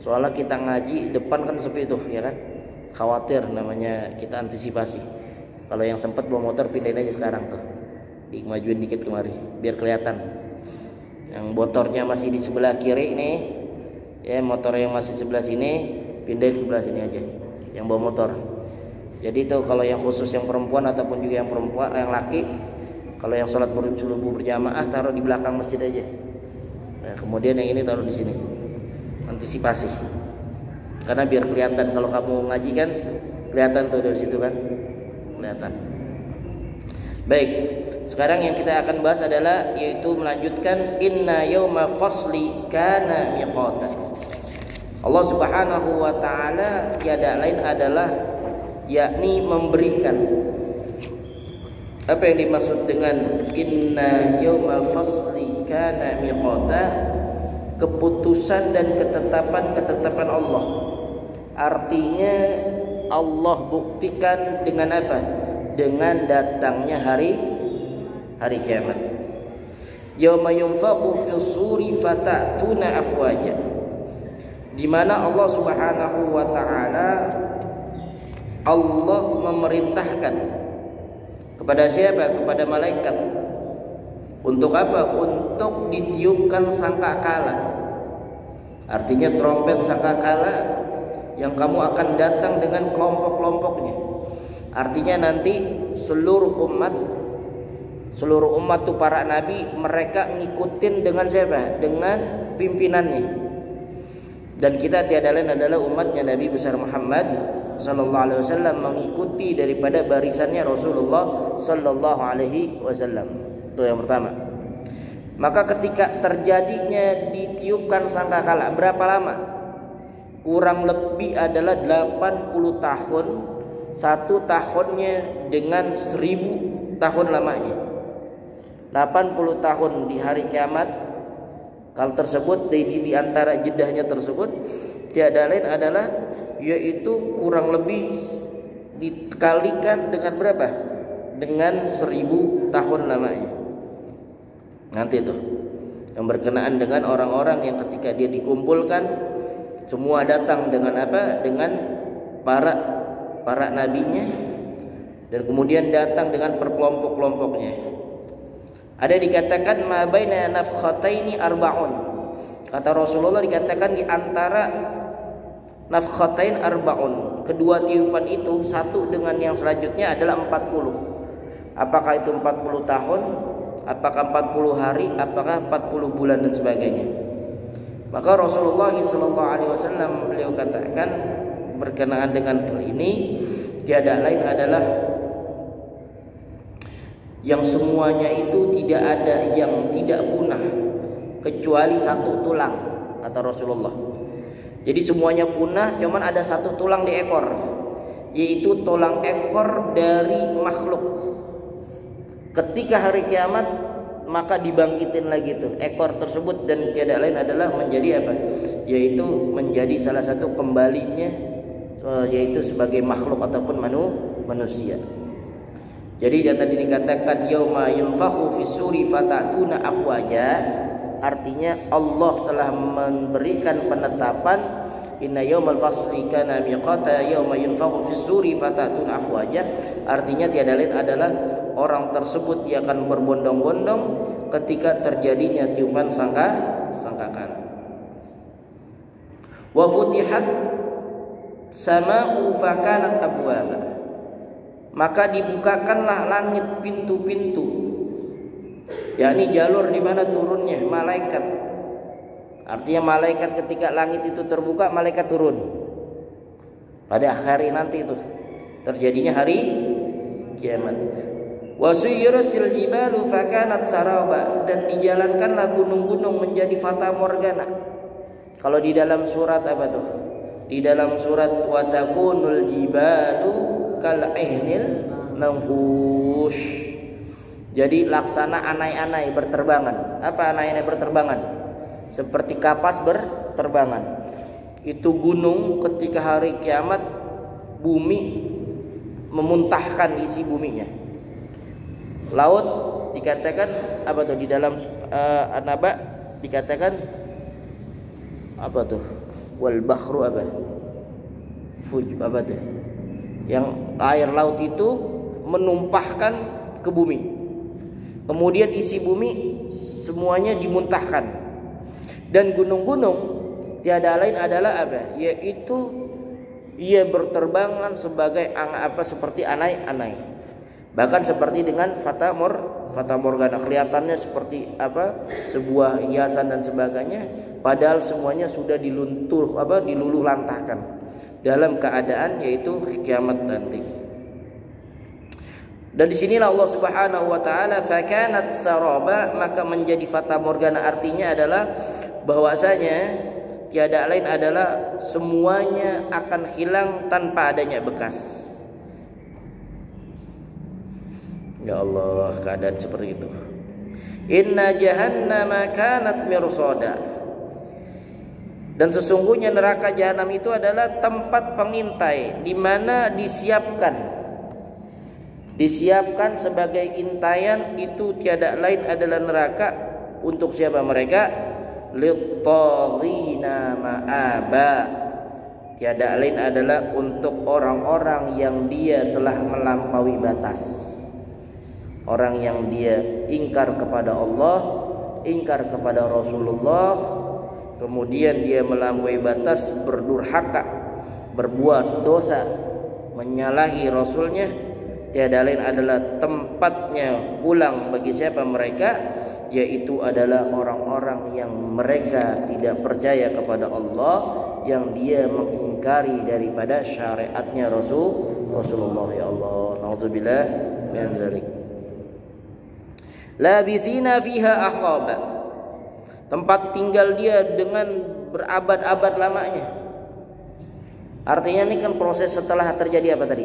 Soalnya kita ngaji depan kan sepi tuh, ya kan? Khawatir, namanya kita antisipasi. Kalau yang sempat bawa motor pindahin aja sekarang tuh, dimajuin dikit kemari biar kelihatan. Yang motornya masih di sebelah kiri nih, ya motor yang masih sebelah sini pindahin ke sebelah sini aja, yang bawa motor. Jadi itu kalau yang khusus yang perempuan ataupun juga yang perempuan, yang laki, kalau yang sholat subuh berjamaah taruh di belakang masjid aja. Nah, kemudian yang ini taruh di sini, antisipasi. Karena biar kelihatan, kalau kamu ngaji kan kelihatan tuh dari situ kan, kelihatan. Baik, sekarang yang kita akan bahas adalah yaitu melanjutkan inna yauma fasli kana miqata. Allah Subhanahu wa taala tiada lain adalah yakni memberikan. Apa yang dimaksud dengan inna yauma fasli kana miqata? Keputusan dan ketetapan Allah. Artinya Allah buktikan dengan apa? Dengan datangnya hari kiamat. Yauma yunfakhu fis suri fatatuna afwaja. Di mana Allah Subhanahu wa taala Allah memerintahkan kepada siapa? Kepada malaikat. Untuk apa? Untuk ditiupkan sangkakala. Artinya trompet sangkakala yang kamu akan datang dengan kelompok-kelompoknya. Artinya nanti seluruh umat tuh para nabi, mereka ngikutin dengan siapa? Dengan pimpinannya. Dan kita tiada lain adalah umatnya Nabi besar Muhammad sallallahu alaihi wasallam, mengikuti daripada barisannya Rasulullah sallallahu alaihi wasallam. Itu yang pertama. Maka ketika terjadinya ditiupkan sangkakala, berapa lama? Kurang lebih adalah 80 tahun. Satu tahunnya dengan 1000 tahun lamanya. 80 tahun di hari kiamat. Kalau tersebut di antara jedahnya tersebut tiada lain adalah yaitu kurang lebih dikalikan dengan berapa? Dengan 1000 tahun lamanya. Nanti itu yang berkenaan dengan orang-orang yang ketika dia dikumpulkan semua datang dengan apa? Dengan para nabinya, dan kemudian datang dengan perkelompok-kelompoknya. Ada dikatakan ma baina nafkhataini arba'un. Kata Rasulullah dikatakan di antara nafkhatain arba'un. Kedua tiupan itu satu dengan yang selanjutnya adalah 40. Apakah itu 40 tahun? Apakah 40 hari? Apakah 40 bulan dan sebagainya? Maka Rasulullah SAW beliau katakan berkenaan dengan hal ini, tiada lain adalah yang semuanya itu tidak ada yang tidak punah kecuali satu tulang, kata Rasulullah. Jadi semuanya punah, cuman ada satu tulang di ekor, yaitu tulang ekor dari makhluk. Ketika hari kiamat maka dibangkitin lagi tuh ekor tersebut, dan tiada lain adalah menjadi apa? Yaitu menjadi salah satu kembalinya, yaitu sebagai makhluk ataupun manusia. Jadi tadi dikatakan yauma yunfakhu fis suri fatatuna afwaja, artinya Allah telah memberikan penetapan inna yaumal fasli kana miqata yauma yunfakhu fis suri fatatuna afwaja, artinya tiada lain adalah orang tersebut dia akan berbondong-bondong ketika terjadinya tiupan sangkakala. Wa futihat sama'u fakanat abwaba, maka dibukakanlah langit pintu-pintu, yakni jalur di mana turunnya malaikat. Artinya malaikat ketika langit itu terbuka, malaikat turun. Pada hari nanti itu terjadinya hari kiamat. Wa suyiratil jibalu fakanat saraba, dan dijalankanlah gunung-gunung menjadi fata morgana. Kalau di dalam surat apa tuh? Di dalam surat wa takunul jibalu kal ihnil manfush. Jadi laksana anai-anai berterbangan. Apa anai-anai berterbangan? Seperti kapas berterbangan. Itu gunung ketika hari kiamat bumi memuntahkan isi buminya. Laut dikatakan apa tuh di dalam An-Naba dikatakan apa tuh? Wal bahru apa? Fuj apa tuh? Yang air laut itu menumpahkan ke bumi. Kemudian isi bumi semuanya dimuntahkan. Dan gunung-gunung tiada lain adalah apa? Yaitu ia berterbangan sebagai seperti anai-anai. Bahkan seperti dengan fata morgana, kelihatannya seperti sebuah hiasan dan sebagainya, padahal semuanya sudah diluluh lantahkan dalam keadaan yaitu kiamat nanti. Dan di sinilah Allah Subhanahu wa taala fakanat saraba, maka menjadi fata morgana, artinya adalah bahwasanya tiada lain adalah semuanya akan hilang tanpa adanya bekas. Ya Allah, keadaan seperti itu. Inna jahannama kanat mirsada. Dan sesungguhnya neraka jahanam itu adalah tempat pengintai, di mana disiapkan sebagai intayan itu tiada lain adalah neraka untuk siapa mereka? Lit-taghina ma'aba. Tiada lain adalah untuk orang-orang yang dia telah melampaui batas. Orang yang dia ingkar kepada Allah, ingkar kepada Rasulullah, kemudian dia melampaui batas, berdurhaka, berbuat dosa, menyalahi Rasulnya, tiada lain adalah tempatnya pulang bagi siapa mereka, yaitu adalah orang-orang yang mereka tidak percaya kepada Allah, yang dia mengingkari daripada syariatnya Rasulullah. Ya Allah, naudzubillah min dzalik. Labisina fiha ahqaba, tempat tinggal dia dengan berabad-abad lamanya. Artinya ini kan proses setelah terjadi apa tadi?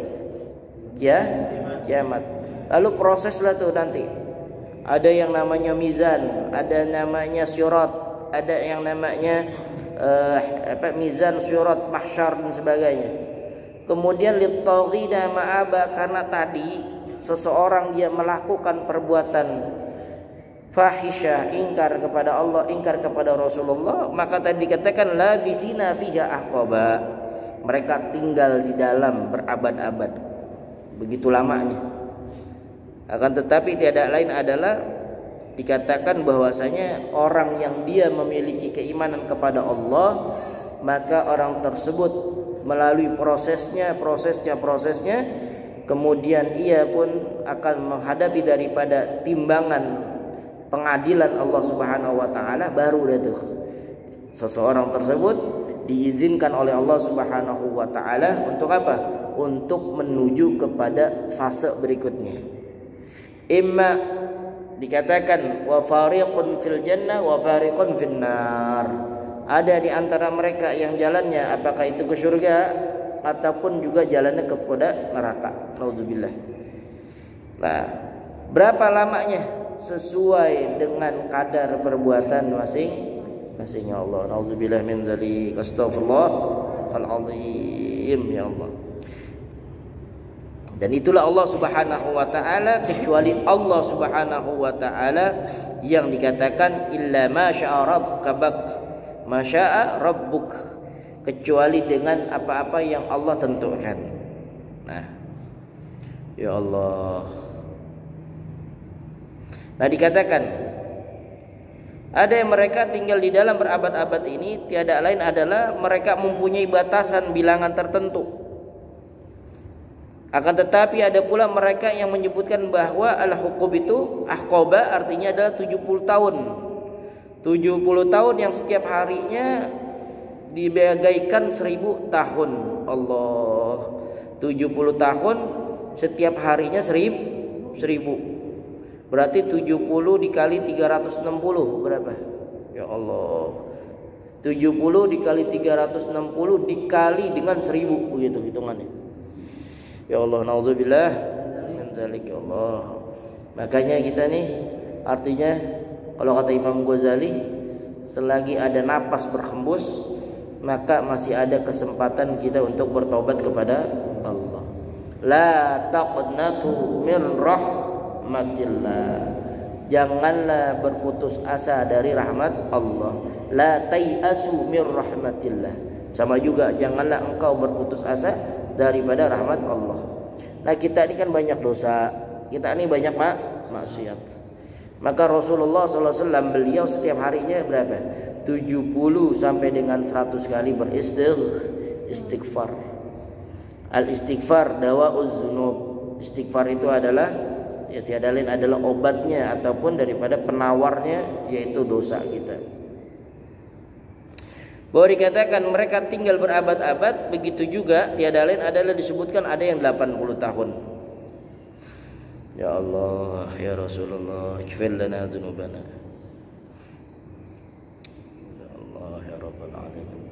Kiamat. Lalu proseslah tuh nanti. Ada yang namanya mizan, ada namanya syurat, ada yang namanya mizan, syurat, mahsyar dan sebagainya. Kemudian lit-taghina ma'aba, karena tadi seseorang dia melakukan perbuatan fahisyah, ingkar kepada Allah, ingkar kepada Rasulullah, maka tadi dikatakan labisina fiha ahqaba, mereka tinggal di dalam berabad-abad, begitu lamanya. Akan tetapi tiada lain adalah dikatakan bahwasanya orang yang dia memiliki keimanan kepada Allah, maka orang tersebut melalui prosesnya, kemudian ia pun akan menghadapi daripada timbangan pengadilan Allah Subhanahu wa taala, baru itu seseorang tersebut diizinkan oleh Allah Subhanahu wa taala untuk apa? Untuk menuju kepada fase berikutnya. Imma dikatakan wa fariqun fil jannah wa fariqun fin nar. Ada di antara mereka yang jalannya apakah itu ke surga ataupun juga jalannya kepada neraka. Nauzubillah. Nah, berapa lamanya? Sesuai dengan kadar perbuatan masing-masing. Ya Allah, nauzubillah min dzalik. Astaghfirullahal azim, ya Allah. Dan itulah Allah Subhanahu wa taala, kecuali Allah Subhanahu wa taala yang dikatakan illa ma syaa rabbuk, kecuali dengan apa-apa yang Allah tentukan. Nah, ya Allah. Nah, dikatakan ada yang mereka tinggal di dalam berabad-abad ini, tiada lain adalah mereka mempunyai batasan bilangan tertentu. Akan tetapi ada pula mereka yang menyebutkan bahwa al-huqub itu ahqaba artinya adalah 70 tahun. 70 tahun yang setiap harinya dibagaikan 1000 tahun. Allah. 70 tahun setiap harinya 1000. Berarti 70 dikali 360 berapa? Ya Allah. 70 dikali 360 dikali dengan 1000, begitu hitungannya. Ya Allah, naudzubillah min dzalik, ya Allah. Makanya kita nih, artinya kalau kata Imam Ghazali, selagi ada napas berhembus, maka masih ada kesempatan kita untuk bertobat kepada Allah. La taqnatu min rahmatillah. Janganlah berputus asa dari rahmat Allah. la tai'asu mir rahmatillah. Sama juga janganlah engkau berputus asa daripada rahmat Allah. Nah, kita ini kan banyak dosa, kita ini banyak maksiat. Maka Rasulullah SAW beliau setiap harinya berapa? 70 sampai dengan 100 kali beristighfar. Al-istighfar dawa'uz dzunub. Istighfar itu adalah ya tiada lain adalah obatnya ataupun daripada penawarnya, yaitu dosa kita. Bahwa dikatakan mereka tinggal berabad-abad, begitu juga tiada lain adalah disebutkan ada yang 80 tahun. Ya Allah, ya Rasulullah, ighfir lana dzunubana. Ya Allah, ya Rabbal alamin.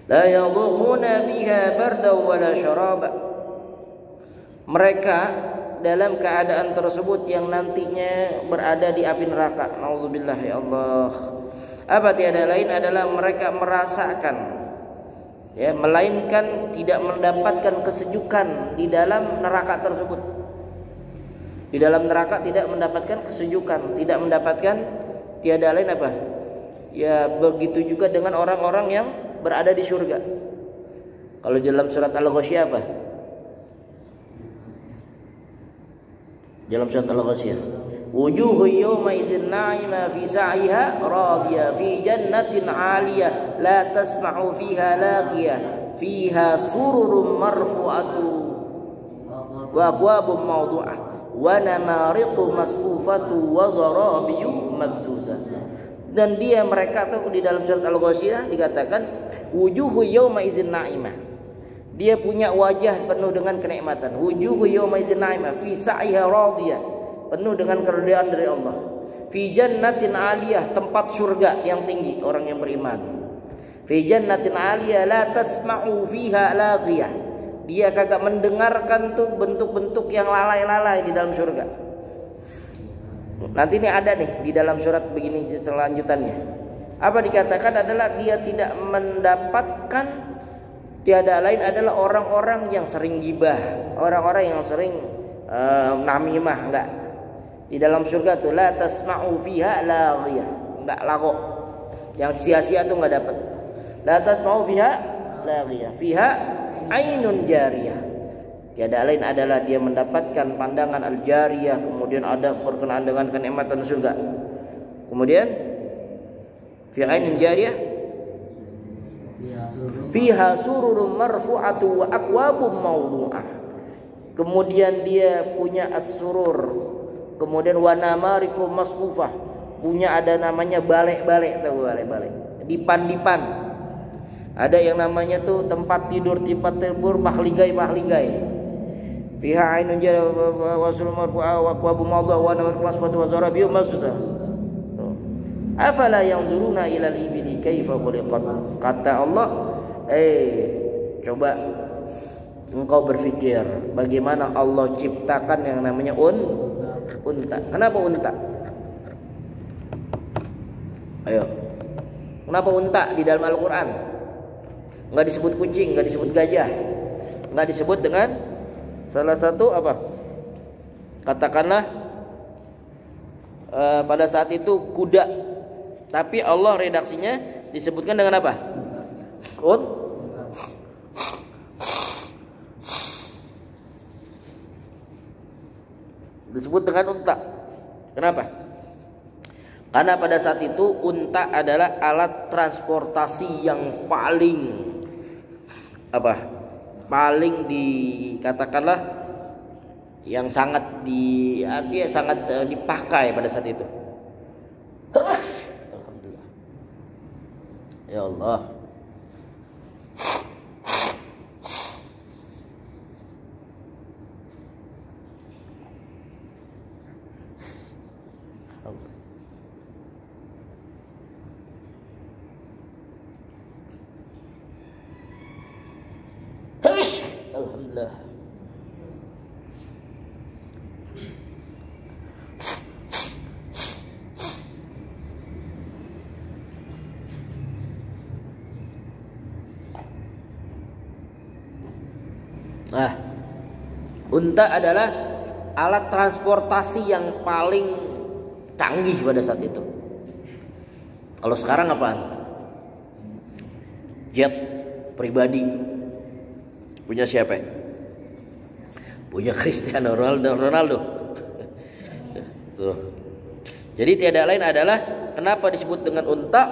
La yadhuquna fiha bardan wala syaraba. Mereka dalam keadaan tersebut yang nantinya berada di api neraka. Nauzubillah, ya Allah. Apa tiada lain adalah mereka merasakan, ya, melainkan tidak mendapatkan kesejukan di dalam neraka tersebut. Di dalam neraka tidak mendapatkan kesejukan, tidak mendapatkan, tiada lain apa? Ya, begitu juga dengan orang-orang yang berada di surga. Kalau dalam surat Al-Ghasyiyah apa? Dalam surat Al-Ghasyiyah, wujuhu yawma idzin na'ima fi sa'iha radiyah fi jannatin 'aliyah la tasma'u fiha laghiyah fiha sururun marfu'atu wa akwabun mawdu'ah wa namariqu masfufatu wa zarabiyu mabzuzah. Dan dia mereka tuh di dalam surat Al-Ghasyiyah dikatakan wujuhu yawma idzin na'imah. Dia punya wajah penuh dengan kenikmatan. Wujuhu yawma idzin na'imah fi sa'iha radiyah, penuh dengan keridhaan dari Allah. Fi jannatin 'aliyah, tempat surga yang tinggi orang yang beriman. Fi jannatin 'aliyah la tasma'u fiha laghiyah. Dia kagak mendengarkan tuh bentuk-bentuk yang lalai-lalai di dalam surga. Nanti ini ada nih di dalam surat begini selanjutannya. Apa dikatakan adalah dia tidak mendapatkan, tiada lain adalah orang-orang yang sering gibah, orang-orang yang sering namimah, enggak. Di dalam surga tuh la tasma'u fiha laghiyah, enggak lago. Yang sia-sia tuh enggak dapat. La tasma'u fiha laghiyah, fiha ainun jariyah. Tiada lain adalah dia mendapatkan pandangan al-jariyah, kemudian ada berkenaan dengan kenikmatan surga. Kemudian fi ainun jariyah fiha sururun marfu'atu wa akwabun mawdu'ah. Kemudian dia punya as-surur, kemudian wa namariqu masfufah, punya ada namanya balek-balek, tahu balek-balek, dipan-dipan. Ada yang namanya tuh tempat tidur mahligai. Fiha ainun jariyah wa sururun marfu'ah wa akwabun mawdu'ah wa namariqu masfufatu wa zarabiyu mabzuzah. Afala yanzuruna ilal ibili kaifa khuliqat. Kata Allah, coba engkau berpikir bagaimana Allah ciptakan yang namanya unta. Kenapa unta? Ayo. Kenapa unta di dalam Al-Qur'an? Enggak disebut kucing, enggak disebut gajah. Enggak disebut dengan salah satu apa? Katakanlah pada saat itu kuda. Tapi Allah redaksinya disebutkan dengan apa? Disebut dengan unta. Kenapa? Karena pada saat itu unta adalah alat transportasi yang paling paling dikatakanlah yang sangat dipakai pada saat itu. Alhamdulillah. Ya Allah. Alhamdulillah. Nah, unta adalah alat transportasi yang paling canggih pada saat itu. Kalau sekarang apaan? jet pribadi. Punya siapa? Punya Cristiano Ronaldo. Tuh. Jadi tiada lain adalah, kenapa disebut dengan unta?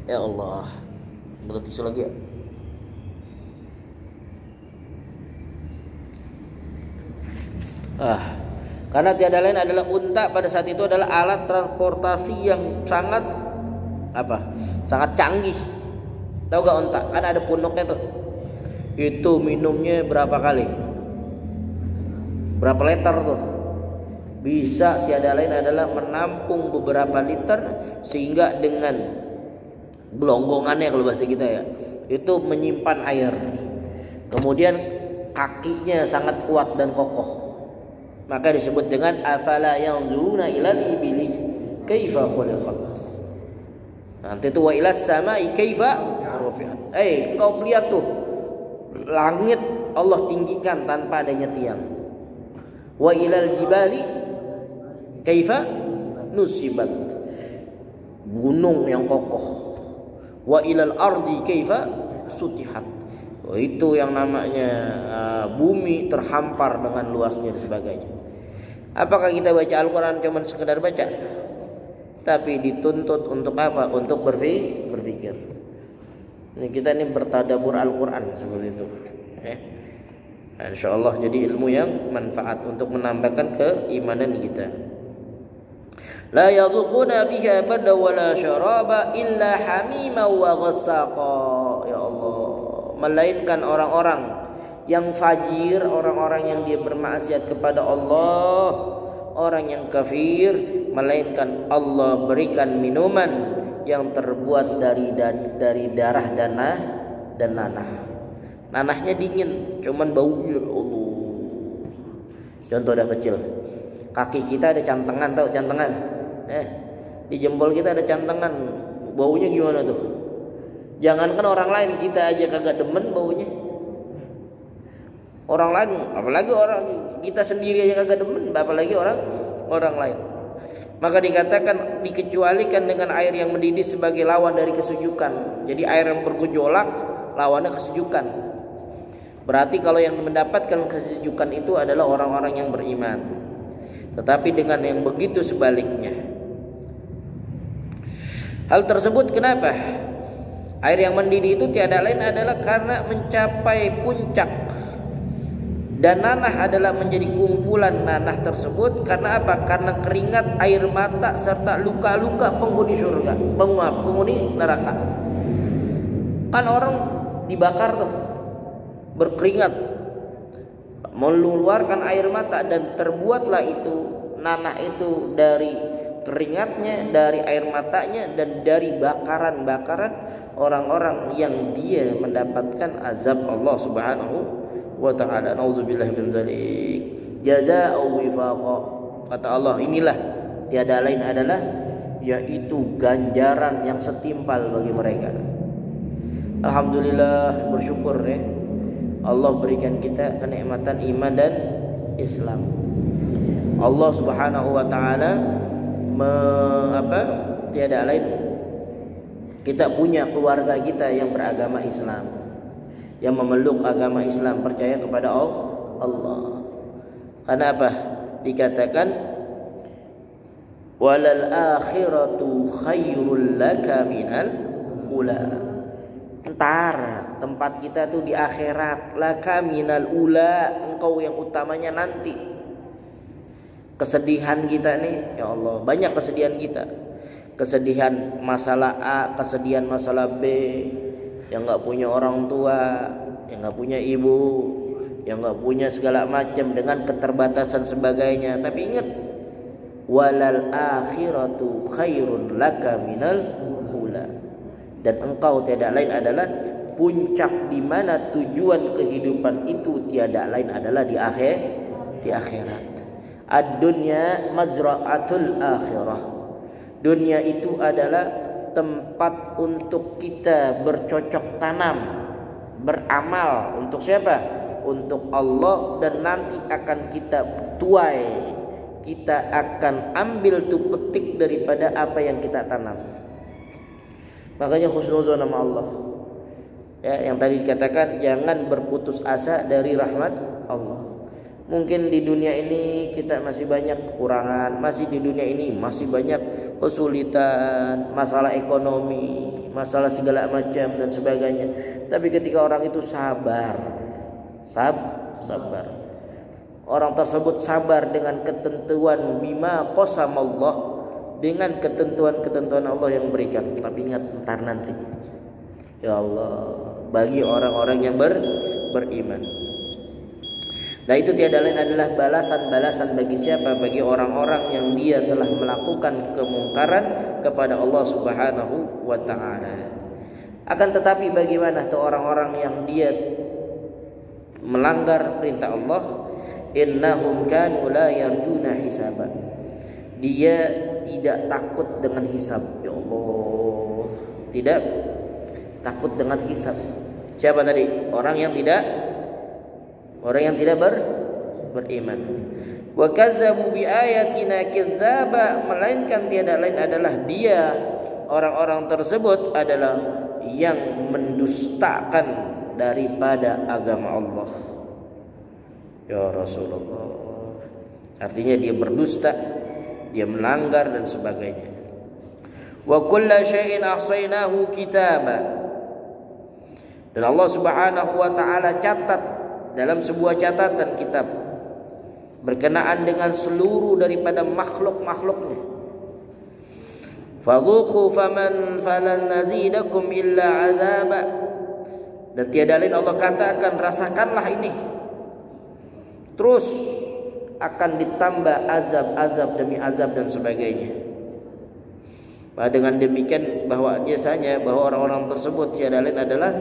Ya Allah, berat tisu lagi ya. Karena tiada lain adalah unta pada saat itu adalah alat transportasi yang sangat sangat canggih. Tahu gak unta? Kan ada pundaknya tuh. Itu minumnya berapa kali? Berapa liter tuh? Bisa tiada lain adalah menampung beberapa liter, sehingga dengan gelonggongannya kalau bahasa kita ya, itu menyimpan air. Kemudian kakinya sangat kuat dan kokoh. Maka disebut dengan afala yanzuruna ilal ibili kaifa khuliqat. Nanti itu wa ilas samai kaifa rufi'at. Kau lihat tuh, langit Allah tinggikan tanpa adanya tiang. Wa ilal jibali kaifa nusibat. Gunung yang kokoh. Wa ilal ardi kaifa sutihat. Itu yang namanya bumi terhampar dengan luasnya dan sebagainya. Apakah kita baca Al-Quran cuma sekedar baca? Tapi dituntut untuk apa? Untuk berpikir. Kita ini bertadabbur Al-Quran seperti itu. InsyaAllah jadi ilmu yang manfaat untuk menambahkan keimanan kita. La yadhuquna biha barda wala syaraba illa hamima wa ghassaqa. Ya Allah, melainkan orang-orang yang fajir, orang-orang yang dia bermaksiat kepada Allah, orang yang kafir, melainkan Allah berikan minuman yang terbuat dari darah dan nanah. Nanahnya dingin, cuman baunya Allah. Contoh dah kecil. Kaki kita ada cantengan, tahu cantengan? Di jempol kita ada cantengan. Baunya gimana tuh? Jangankan orang lain, kita aja kagak demen baunya. Orang lain, apalagi orang kita sendiri aja kagak demen, apalagi orang lain. Maka dikatakan dikecualikan dengan air yang mendidih sebagai lawan dari kesujukan. Jadi air yang bergejolak lawannya kesujukan. Berarti kalau yang mendapatkan kesujukan itu adalah orang-orang yang beriman. Tetapi dengan yang begitu sebaliknya. Hal tersebut kenapa? Air yang mendidih itu tiada lain adalah karena mencapai puncak. Dan nanah adalah menjadi kumpulan nanah tersebut. Karena apa? Karena keringat, air mata, serta luka-luka penghuni surga, penghuni neraka. Kan orang dibakar tuh, berkeringat, mengeluarkan air mata, dan terbuatlah itu nanah itu dari keringatnya, dari air matanya, dan dari bakaran-bakaran orang-orang yang dia mendapatkan azab Allah Subhanahu wa ta'ala. Nauzubillahi min dzalik. Jazaa'u wifaqa. Kata Allah, inilah tiada lain adalah yaitu ganjaran yang setimpal bagi mereka. Alhamdulillah, bersyukur ya. Allah berikan kita kenikmatan iman dan Islam. Allah Subhanahu wa ta'ala tiada lain, kita punya keluarga kita yang beragama Islam, yang memeluk agama Islam, percaya kepada Allah. Karena apa? Dikatakan walal akhiratu khairul laka minal ula. Entar tempat kita tuh di akhirat. Laka minal ula, engkau yang utamanya nanti. Kesedihan kita nih, ya Allah, banyak kesedihan kita. Kesedihan masalah A, kesedihan masalah B, yang nggak punya orang tua, yang nggak punya ibu, yang nggak punya segala macam dengan keterbatasan sebagainya. Tapi ingat, walal akhiratu khairun laka minal ula. Dan engkau tiada lain adalah puncak di mana tujuan kehidupan itu tiada lain adalah di akhirat. Ad-dunya mazra'atul akhirah. Dunia itu adalah tempat untuk kita bercocok tanam, beramal untuk siapa? Untuk Allah, dan nanti akan kita tuai, kita akan ambil tuh petik daripada apa yang kita tanam. Makanya husnuzon sama Allah. Ya, yang tadi dikatakan jangan berputus asa dari rahmat Allah. Mungkin di dunia ini kita masih banyak kekurangan, masih di dunia ini masih banyak kesulitan, masalah ekonomi, masalah segala macam dan sebagainya. Tapi ketika orang itu sabar, orang tersebut sabar dengan ketentuan bima qasamallah, dengan ketentuan-ketentuan Allah yang berikan. Tapi ingat, entar nanti. Ya Allah, bagi orang-orang yang beriman. Nah, itu tiada lain adalah balasan-balasan bagi siapa? Bagi orang-orang yang dia telah melakukan kemungkaran kepada Allah Subhanahu wa taala. Akan tetapi bagaimana tuh orang-orang yang dia melanggar perintah Allah? Innahum kanu la yarjuna hisaban. Dia tidak takut dengan hisab. Ya Allah, tidak takut dengan hisab. Siapa tadi? Orang yang tidak beriman. Wa kazzabu bi ayatina kidzaba, melainkan tiada lain adalah dia, orang-orang tersebut adalah yang mendustakan daripada agama Allah. Ya Rasulullah, artinya dia berdusta, dia melanggar dan sebagainya. Wa kullu syai'in ahsaynahu kitaba, dan Allah Subhanahu wa taala catat dalam sebuah catatan kitab berkenaan dengan seluruh daripada makhluk-makhluknya. Fadzuqu faman falan nazidakum illa azaba, dan tiada lain Allah katakan, rasakanlah ini, terus akan ditambah azab demi azab dan sebagainya. Dengan demikian bahwa biasanya bahwa orang-orang tersebut tiada lain adalah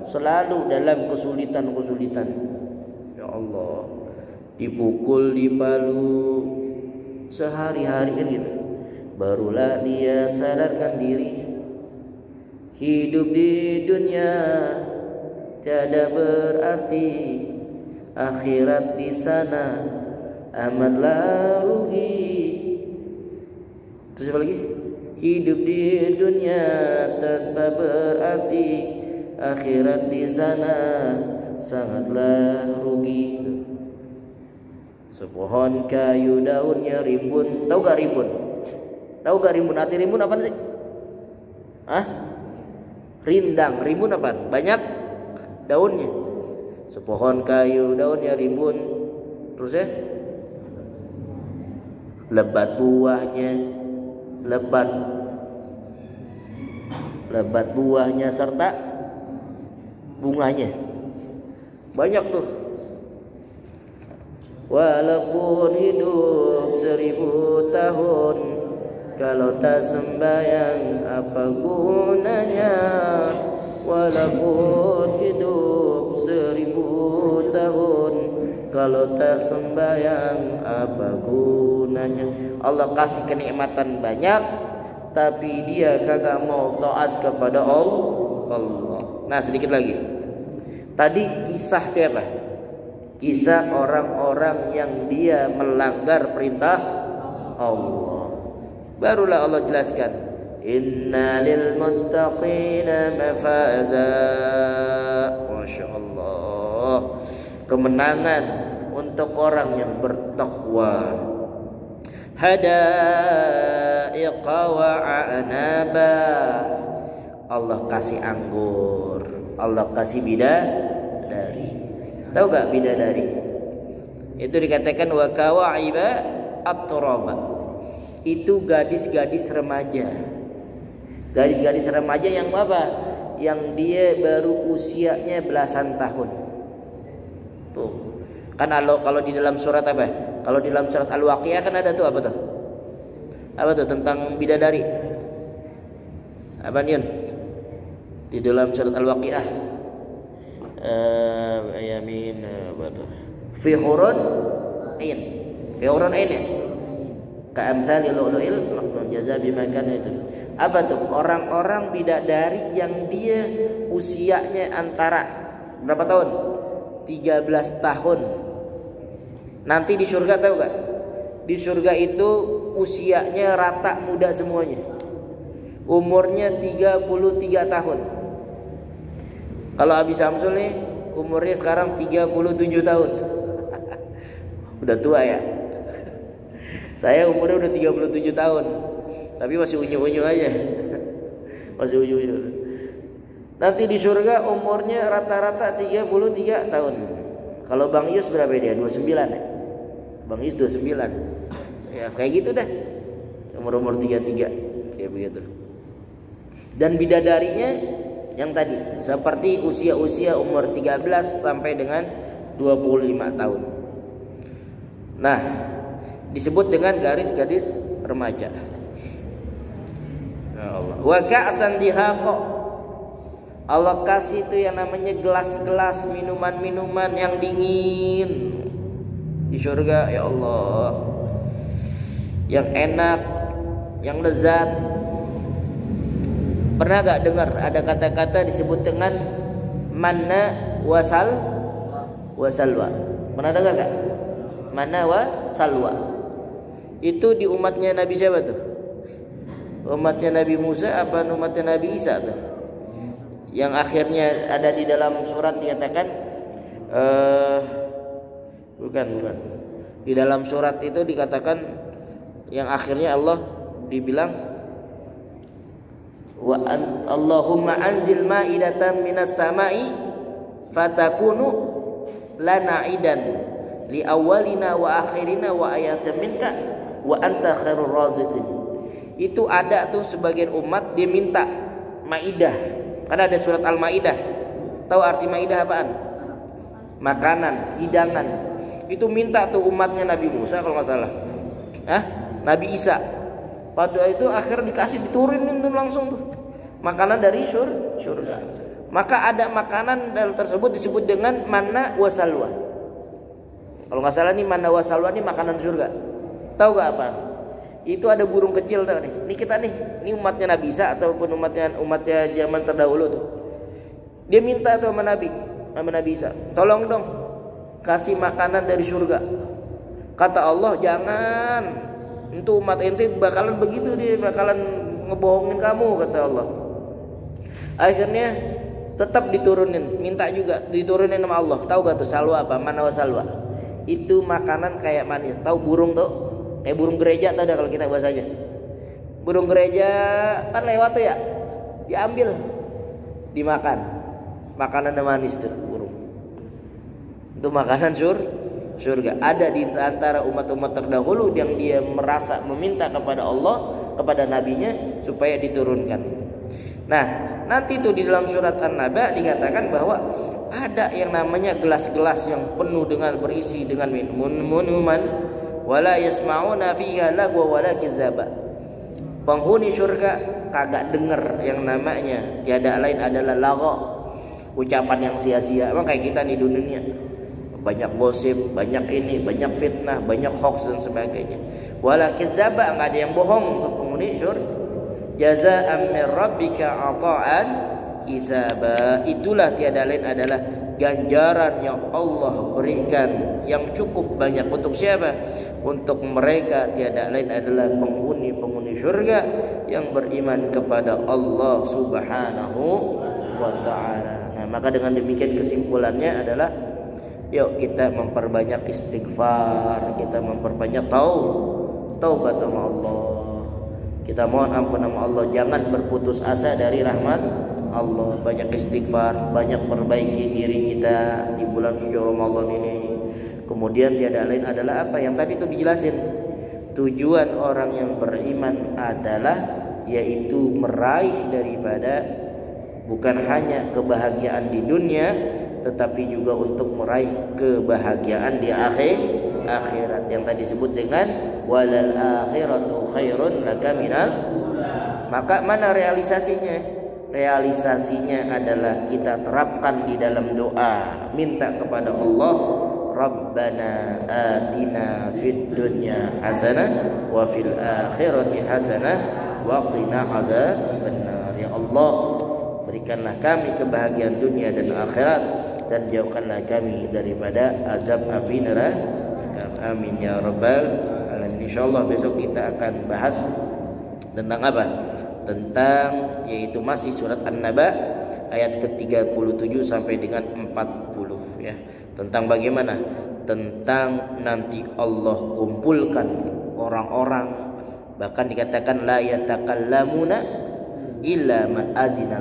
selalu dalam kesulitan-kesulitan. Ya Allah, dipukul, dipalu sehari-hari kan gitu. Barulah dia sadarkan diri, hidup di dunia tiada berarti, akhirat di sana amatlah rugi. Terus apa lagi? Hidup di dunia tanpa berarti, akhirat di sana sangatlah rugi. Sepohon kayu daunnya rimbun. Tahu gak rimbun? Tahu gak rimbun? Arti rimbun apa sih? Rindang. Rimbun apa? Banyak daunnya. Sepohon kayu daunnya rimbun. Terus ya? Lebat buahnya, lebat buahnya serta bunganya. Banyak tuh. Walaupun hidup 1000 tahun, kalau tak sembahyang apa gunanya? Walaupun hidup 1000 tahun, kalau tak sembahyang apa gunanya? Allah kasih kenikmatan banyak, tapi dia kagak mau taat kepada Allah. Nah, sedikit lagi. Tadi kisah siapa? Kisah orang-orang yang dia melanggar perintah Allah. Barulah Allah jelaskan, inna lil muttaqina mafaza. Masya Allah, kemenangan untuk orang yang bertakwa. Hadaiqa wa a'naba, Allah kasih anggur, Allah kasih bidadari. Tahu gak bidadari? Itu dikatakan wa kawa'iba at-turaba. Itu gadis-gadis remaja. Gadis-gadis remaja yang apa? Yang dia baru usianya belasan tahun. Tuh. Kan kalau di dalam surat apa? Kalau di dalam surat Al-Waqiah kan ada tuh apa tuh? Apa tuh tentang bidadari? Apa nih? Di dalam surat Al-Waqiah. Yamin fi hurun ain, fi hurun ain ya, ka amsalil lu'lu'il maknun jaza bima kana. Itu apa tuh? Orang-orang bidadari yang dia usianya antara berapa tahun? 13 tahun. Nanti di surga tahu gak? di surga itu usianya rata muda semuanya. Umurnya 33 tahun. Kalau Abi Samsul nih umurnya sekarang 37 tahun. Udah tua ya. Saya umurnya udah 37 tahun. Tapi masih unyu-unyu aja. Masih unyu-unyu. Nanti di surga umurnya rata-rata 33 tahun. Kalau Bang Yus berapa dia? 29 ya? Bang Yus 29. Ya kayak gitu dah. Umur-umur 33 kayak begitu. Dan bidadarinya yang tadi seperti usia-usia umur 13 sampai dengan 25 tahun. Nah, disebut dengan gadis remaja. Ya Allah. Wa ka'san dihaqa. Allah kasih itu yang namanya gelas-gelas minuman-minuman yang dingin di surga, ya Allah. Yang enak, yang lezat. Pernah gak dengar ada kata-kata disebut dengan manna wasalwa? Pernah dengar gak? Manna wasalwa. Itu di umatnya Nabi siapa tuh? Umatnya Nabi Musa apa umatnya Nabi Isa tuh? Yang akhirnya ada di dalam surat dikatakan bukan. Di dalam surat itu dikatakan yang akhirnya Allah dibilang Allahumma anzil ma'idatan minas sama'i fatakunu lana idan li awwalina wa akhirina wa ayatin minka wa anta khairur raziqin. Itu ada tuh sebagian umat dia minta maidah. Karena ada surat Al-Maidah. Tahu arti maidah apaan? Makanan, hidangan. Itu minta tuh umatnya Nabi Musa kalau nggak salah. Nabi Isa. Pada itu akhirnya dikasih diturunin tuh langsung tuh makanan dari surga. Maka ada makanan dalam tersebut disebut dengan manna wasalwa. Kalau nggak salah nih manna wasalwa nih makanan surga. Tahu gak apa? Itu ada burung kecil tuh nih. Ini kita nih, ini umatnya Nabi Isa ataupun umatnya zaman terdahulu tuh. Dia minta tuh sama Nabi Isa, tolong dong kasih makanan dari surga. Kata Allah, jangan. Itu umat ente bakalan begitu, dia bakalan ngebohongin kamu, kata Allah. Akhirnya tetap diturunin, minta juga diturunin sama Allah. Tahu gak tuh salwa apa? Mana salwa? Itu makanan kayak manis. Tahu burung tuh? Kayak burung gereja, tahu dah kalau kita bahasanya. Burung gereja kan lewat tuh ya, diambil, dimakan. Makanan manis tuh burung. Itu makanan surga. Ada di antara umat-umat terdahulu yang dia merasa meminta kepada Allah, kepada nabinya supaya diturunkan. Nah, nanti tuh di dalam surat An-Naba dikatakan bahwa ada yang namanya gelas-gelas yang penuh dengan berisi dengan minuman. Wala yasma'una fiha lagwa wala kizaba. Penghuni surga kagak denger yang namanya tiada lain adalah lagwa, ucapan yang sia-sia. Emang kayak kita nih di dunia banyak gosip, banyak ini, banyak fitnah, banyak hoax dan sebagainya. Wala kizaba, enggak ada yang bohong untuk penghuni surga. Jazaa'an min rabbika 'ata'an hisaba. Itulah tiada lain adalah ganjaran yang Allah berikan yang cukup banyak untuk siapa? Untuk mereka tiada lain adalah penghuni surga yang beriman kepada Allah Subhanahu wa taala. Nah, maka dengan demikian kesimpulannya adalah yuk kita memperbanyak istighfar, kita memperbanyak taubat sama Allah. Kita mohon ampun sama Allah, jangan berputus asa dari rahmat Allah. Banyak istighfar, banyak perbaiki diri kita di bulan suci Ramadan ini. Kemudian tiada lain adalah apa yang tadi itu dijelasin. Tujuan orang yang beriman adalah yaitu meraih daripada bukan hanya kebahagiaan di dunia, tetapi juga untuk meraih kebahagiaan di akhirat yang tadi disebut dengan walal akhiratu khairun laka minal. Maka mana realisasinya? Realisasinya adalah kita terapkan di dalam doa, minta kepada Allah, Rabbana atina fid dunya hasanah wa fil akhirati hasanah wa qina adzabannar. Ya Allah, berikanlah kami kebahagiaan dunia dan akhirat dan jauhkanlah kami daripada azab api neraka. Amin ya rabbal alamin. insyaallah besok kita akan bahas tentang apa? Tentang yaitu masih surat An-Naba ayat ke-37 sampai dengan 40 ya. Tentang bagaimana? Tentang nanti Allah kumpulkan orang-orang, bahkan dikatakan la yatakallamuna illa man azina